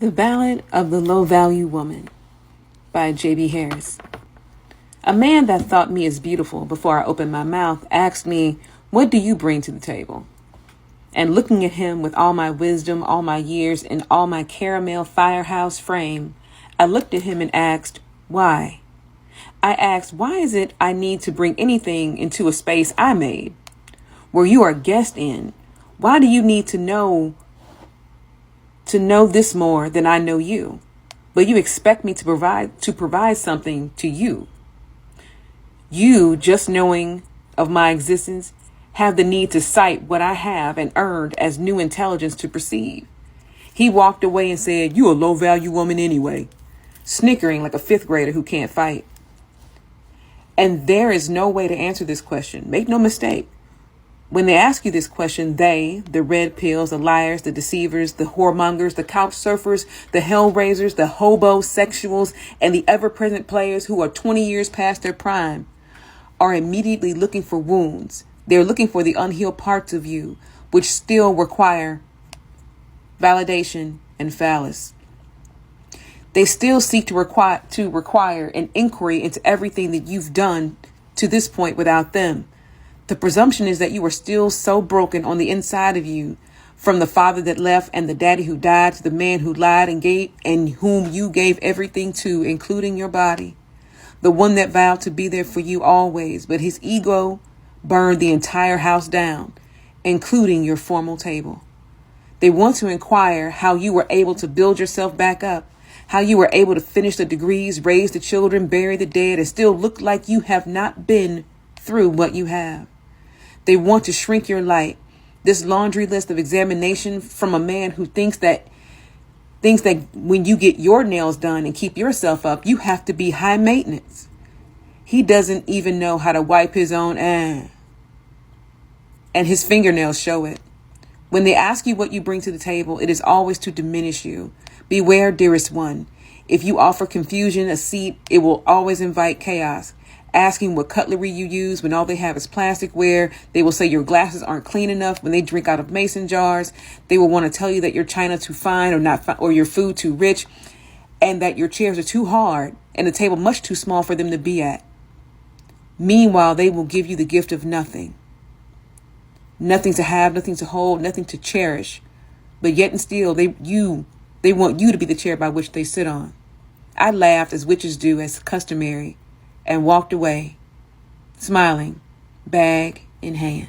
The Ballad of the Low-Value Woman by J.B. Harris. A man that thought me as beautiful before I opened my mouth asked me, "What do you bring to the table?" And looking at him with all my wisdom, all my years, and all my caramel firehouse frame, I looked at him and asked, "Why?" I asked, why is it I need to bring anything into a space I made, where you are a guest in? Why do you need to know this more than I know you? But you expect me to provide something to you. You, just knowing of my existence, have the need to cite what I have and earned as new intelligence to perceive. He walked away and said, "You a low-value woman anyway," snickering like a fifth grader who can't fight. And there is no way to answer this question. Make no mistake. When they ask you this question, they, the red pills, the liars, the deceivers, the whoremongers, the couch surfers, the hellraisers, the hobosexuals, and the ever-present players who are 20 years past their prime, are immediately looking for wounds. They're looking for the unhealed parts of you, which still require validation and phallus. They still seek to require an inquiry into everything that you've done to this point without them. The presumption is that you are still so broken on the inside of you, from the father that left and the daddy who died to the man who lied and whom you gave everything to, including your body. The one that vowed to be there for you always, but his ego burned the entire house down, including your formal table. They want to inquire how you were able to build yourself back up, how you were able to finish the degrees, raise the children, bury the dead, and still look like you have not been through what you have. They want to shrink your light. This laundry list of examination from a man who thinks that when you get your nails done and keep yourself up, you have to be high maintenance. He doesn't even know how to wipe his own and his fingernails show it. When they ask you what you bring to the table, it is always to diminish you. Beware, dearest one. If you offer confusion a seat, it will always invite chaos. Asking what cutlery you use when all they have is plasticware. They will say your glasses aren't clean enough when they drink out of mason jars. They will want to tell you that your china too fine or your food too rich, and that your chairs are too hard and the table much too small for them to be at. Meanwhile, they will give you the gift of nothing. Nothing to have, nothing to hold, nothing to cherish. But yet and still, they want you to be the chair by which they sit on. I laughed as witches do, as customary, and walked away, smiling, bag in hand.